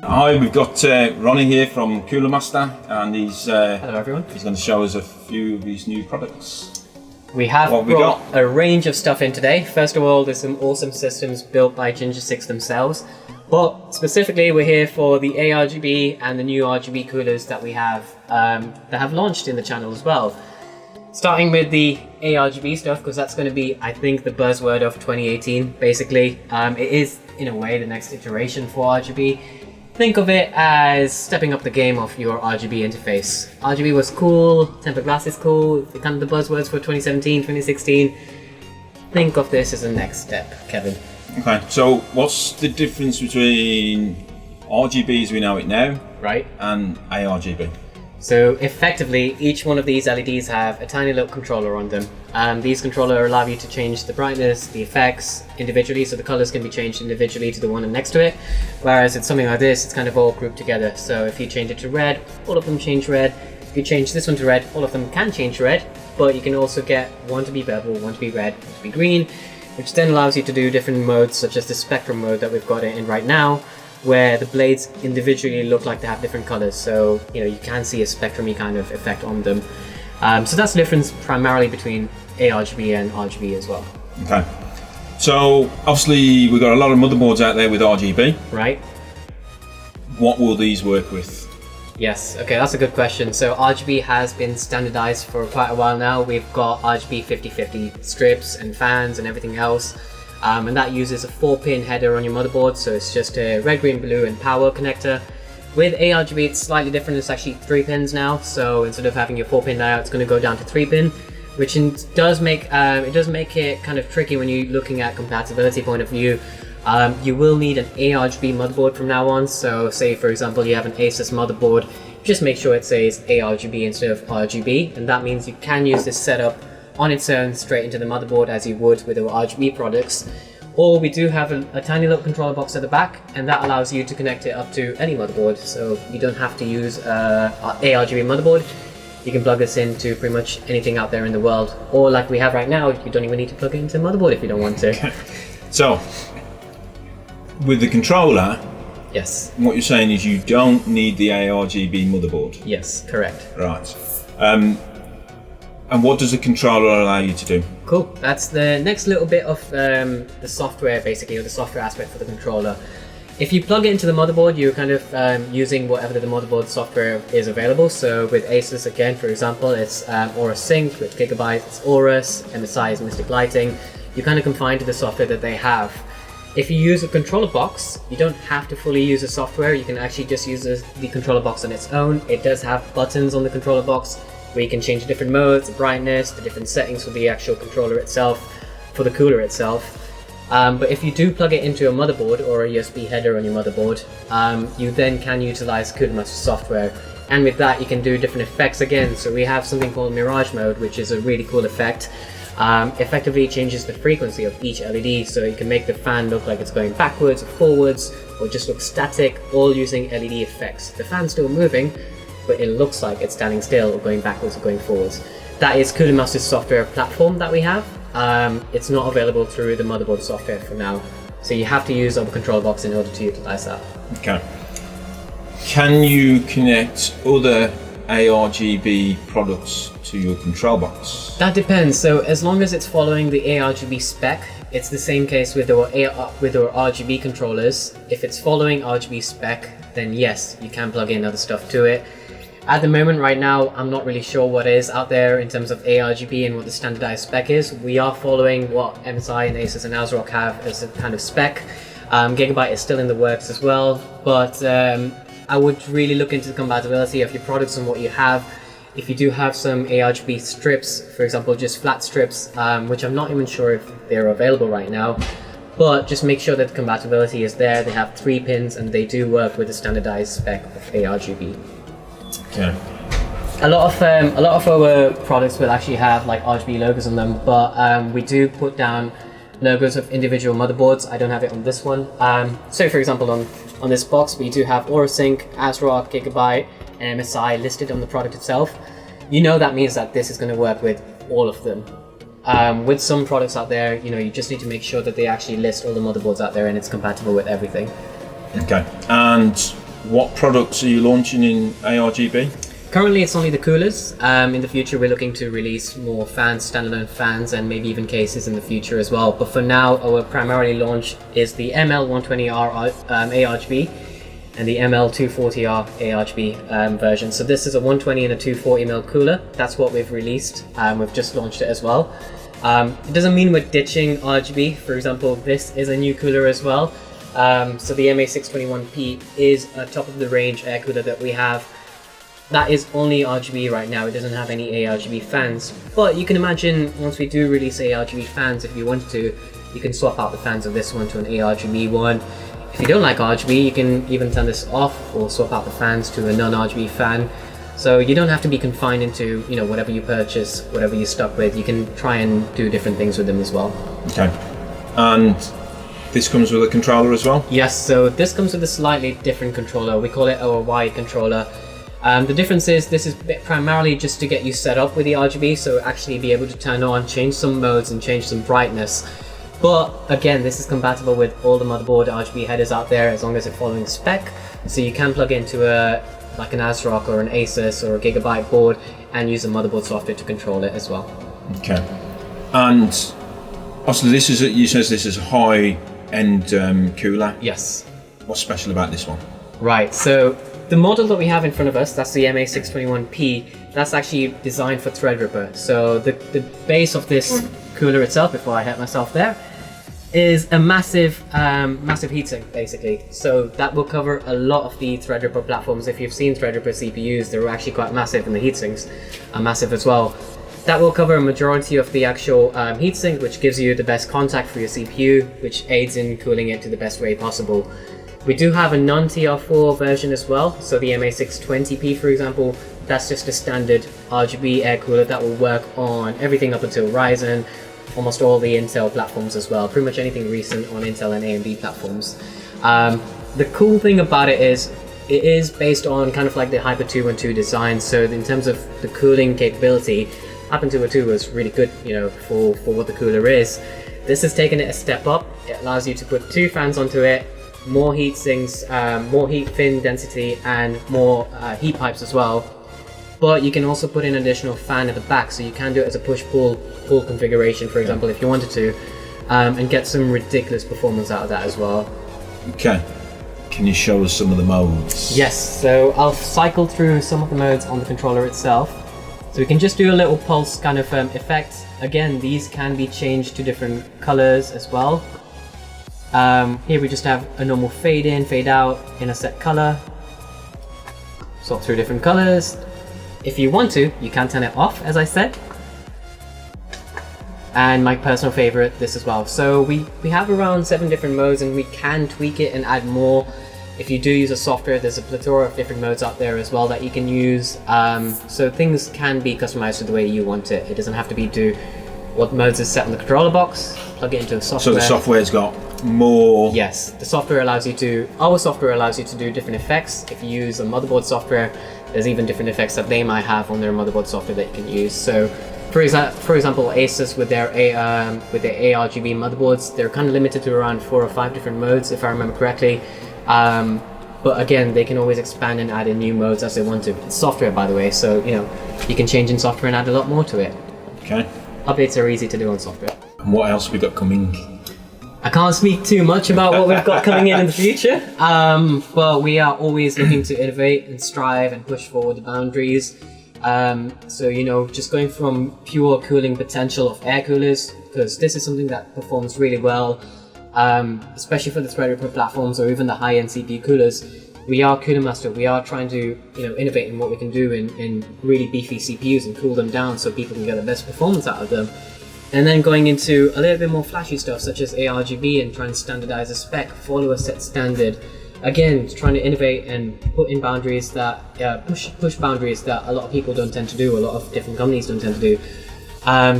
Hi, we've got Ronil here from CoolerMaster, and he's Hello everyone. He's going to show us a few of these new products. We have brought a range of stuff in today. First of all, there's some awesome systems built by Ginger6 themselves, but specifically we're here for the ARGB and the new RGB coolers that we have that have launched in the channel as well. Starting with the ARGB stuff, because that's going to be, I think, the buzzword of 2018. Basically, it is in a way the next iteration for RGB. Think of it as stepping up the game of your RGB interface. RGB was cool, tempered glass is cool, kind of the buzzwords for 2017, 2016. Think of this as the next step, Kevin. Okay, so what's the difference between RGB as we know it now, right, and ARGB? So effectively, each one of these LEDs have a tiny little controller on them. These controllers allow you to change the brightness, the effects individually, so the colors can be changed individually to the one next to it. Whereas it's something like this, it's kind of all grouped together. So if you change it to red, all of them change red. If you change this one to red, all of them can change red, but you can also get one to be purple, one to be red, one to be green, which then allows you to do different modes, such as the spectrum mode that we've got it in right now, where the blades individually look like they have different colors, so you can see a spectrum-y kind of effect on them. So that's the difference primarily between ARGB and RGB as well. Okay, so obviously we've got a lot of motherboards out there with RGB. Right. What will these work with? Yes, okay, that's a good question. So RGB has been standardized for quite a while now. We've got RGB 50/50 strips and fans and everything else. And that uses a 4-pin header on your motherboard, so it's just a red, green, blue and power connector. With ARGB it's slightly different, it's actually 3 pins now, so instead of having your 4-pin layout it's going to go down to 3-pin, which does make it kind of tricky when you're looking at compatibility point of view. You will need an ARGB motherboard from now on, so say for example you have an Asus motherboard, just make sure it says ARGB instead of RGB, and that means you can use this setup on its own straight into the motherboard as you would with our RGB products. Or we do have a tiny little controller box at the back, and that allows you to connect it up to any motherboard, so you don't have to use a ARGB motherboard. You can plug this into pretty much anything out there in the world, or like we have right now, you don't even need to plug it into the motherboard if you don't want to. Okay. So with the controller, yes, what you're saying is you don't need the ARGB motherboard? Yes, correct. Right. And what does the controller allow you to do? Cool, that's the next little bit of the software basically, or the software aspect for the controller. If you plug it into the motherboard, you're kind of using whatever the motherboard software is available. So with Asus, again, for example, it's Aura Sync with Gigabyte, it's Aorus, MSI is Mystic Lighting. You kind of confine to the software that they have. If you use a controller box, you don't have to fully use the software, you can actually just use the controller box on its own. It does have buttons on the controller box where you can change the different modes, the brightness, the different settings for the actual controller itself, for the cooler itself. But if you do plug it into a motherboard or a USB header on your motherboard, you then can utilize CoolerMaster software. And with that you can do different effects again. So we have something called Mirage Mode, which is a really cool effect. Effectively changes the frequency of each LED, so you can make the fan look like it's going backwards or forwards, or just look static, all using LED effects. The fan's still moving, but it looks like it's standing still or going backwards or going forwards. That is CoolerMaster's software platform that we have. It's not available through the motherboard software for now, so you have to use our control box in order to utilize that. Okay. Can you connect other ARGB products to your control box? That depends. So as long as it's following the ARGB spec, it's the same case with our RGB controllers. If it's following RGB spec, then yes, you can plug in other stuff to it. At the moment right now, I'm not really sure what is out there in terms of ARGB and what the standardized spec is. We are following what MSI and Asus and ASRock have as a kind of spec. Gigabyte is still in the works as well, but I would really look into the compatibility of your products and what you have. If you do have some ARGB strips, for example, just flat strips, which I'm not even sure if they're available right now, but just make sure that the compatibility is there. They have 3 pins and they do work with the standardized spec of ARGB. Okay. A lot of our products will actually have like RGB logos on them, but we do put down logos of individual motherboards. I don't have it on this one. So for example, on this box we do have AuraSync, ASRock, Gigabyte and MSI listed on the product itself. That means that this is going to work with all of them. With some products out there, you just need to make sure that they actually list all the motherboards out there and it's compatible with everything. Okay. And what products are you launching in ARGB? Currently it's only the coolers. In the future we're looking to release more fans, standalone fans, and maybe even cases in the future as well. But for now our primary launch is the ML120R ARGB and the ML240R ARGB version. So this is a 120 and a 240mm cooler. That's what we've released. We've just launched it as well. It doesn't mean we're ditching RGB. For example, this is a new cooler as well. So the MA621P is a top of the range air cooler that we have. That is only RGB right now. It doesn't have any ARGB fans. But you can imagine once we do release ARGB fans, if you want to, you can swap out the fans of this one to an ARGB one. If you don't like RGB, you can even turn this off or swap out the fans to a non-RGB fan. So you don't have to be confined into, you know, whatever you purchase, whatever you're stuck with. You can try and do different things with them as well. Okay. And this comes with a controller as well? Yes, so this comes with a slightly different controller. We call it our wired controller. The difference is this is primarily just to get you set up with the RGB, so actually be able to turn on, change some modes and change some brightness. But again, this is compatible with all the motherboard RGB headers out there as long as it's following spec. So you can plug into like an ASRock or an Asus or a Gigabyte board and use the motherboard software to control it as well. Okay. And also this is you says this is a high-end cooler. Yes. What's special about this one? Right, so the model that we have in front of us, that's the MA621P, that's actually designed for Threadripper. So the base of this cooler itself, before I hurt myself there, is a massive heatsink basically. So that will cover a lot of the Threadripper platforms. If you've seen Threadripper CPUs, they're actually quite massive and the heatsinks are massive as well. That will cover a majority of the actual heatsink, which gives you the best contact for your CPU, which aids in cooling it to the best way possible. We do have a non-TR4 version as well, so the MA620P for example, that's just a standard RGB air cooler that will work on everything up until Ryzen, almost all the Intel platforms as well, pretty much anything recent on Intel and AMD platforms. The cool thing about it is based on kind of like the Hyper 212 design, so in terms of the cooling capability, Hyper 212 was really good, you know, for what the cooler is. This has taken it a step up. It allows you to put 2 fans onto it, more heat sinks, more heat fin density, and more heat pipes as well. But you can also put in an additional fan at the back, so you can do it as a push-pull configuration, for example, if you wanted to, and get some ridiculous performance out of that as well. Okay. Can you show us some of the modes? Yes, so I'll cycle through some of the modes on the controller itself. So we can just do a little pulse kind of effect. Again, these can be changed to different colors as well. Here we just have a normal fade in, fade out in a set color. Swap through different colors. If you want to, you can turn it off, as I said. And my personal favorite, this as well. So we have around 7 different modes and we can tweak it and add more. If you do use a software, there's a plethora of different modes out there as well that you can use. So things can be customized to the way you want it. It doesn't have to be to what modes is set on the controller box, plug it into a software. So the software's got more... Yes, the software allows you to, our software allows you to do different effects. If you use a motherboard software, there's even different effects that they might have on their motherboard software that you can use. So for example, Asus with their ARGB motherboards, they're kind of limited to around 4 or 5 different modes, if I remember correctly. But again, they can always expand and add in new modes as they want to. It's software, by the way, so you know you can change in software and add a lot more to it. Okay. Updates are easy to do on software. And what else we got coming? I can't speak too much about what we've got coming in the future, but we are always looking to innovate and strive and push forward the boundaries. So you know, just going from pure cooling potential of air coolers, because this is something that performs really well. Especially for the Threadripper platforms or even the high-end CPU coolers, we are CoolerMaster. We are trying to, you know, innovate in what we can do in really beefy CPUs and cool them down so people can get the best performance out of them. And then going into a little bit more flashy stuff such as ARGB and trying to standardize a spec, follow a set standard. Again, trying to innovate and put in boundaries that push boundaries that a lot of people don't tend to do. A lot of different companies don't tend to do.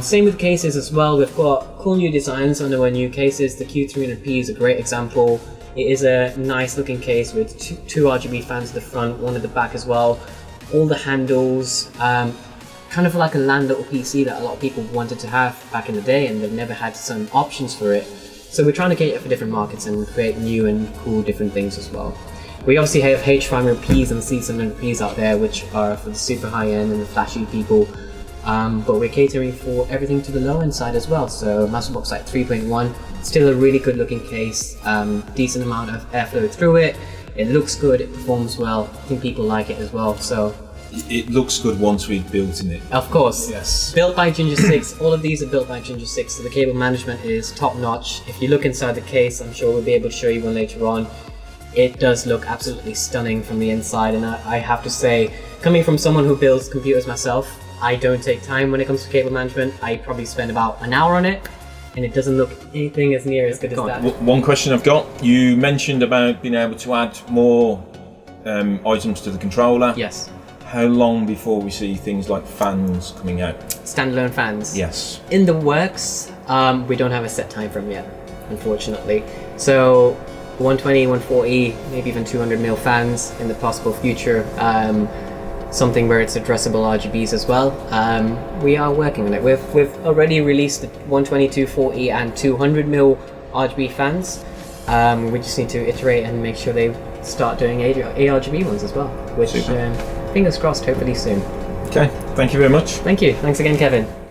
Same with cases as well. We've got cool new designs on our new cases. The Q300P is a great example. It is a nice looking case with two RGB fans at the front, one at the back as well. All the handles, kind of like a LAN little PC that a lot of people wanted to have back in the day and they've never had some options for it. So we're trying to cater for different markets and create new and cool different things as well. We obviously have H500Ps and C700Ps out there, which are for the super high end and the flashy people. But we're catering for everything to the low end side as well. So Masterbox Sight 3.1, still a really good looking case, decent amount of airflow through it. It looks good, it performs well. I think people like it as well. So it looks good once we've built in it. Of course. Yes. Built by Ginger6. All of these are built by Ginger6. So the cable management is top notch. If you look inside the case, I'm sure we'll be able to show you one later on. It does look absolutely stunning from the inside, and I have to say, coming from someone who builds computers myself, I don't take time when it comes to cable management. I probably spend about an hour on it, and it doesn't look anything as near as good as that. One question I've got, you mentioned about being able to add more items to the controller. Yes. How long before we see things like fans coming out? Standalone fans? Yes. In the works, we don't have a set time frame yet, unfortunately. So 120, 140, maybe even 200mm fans in the possible future. Something where it's addressable RGBs as well. We are working on it. We've already released the 120, 240 and 200mm RGB fans. We just need to iterate and make sure they start doing ARGB ones as well, which fingers crossed, hopefully soon. Okay, thank you very much. Thank you. Thanks again, Kevin.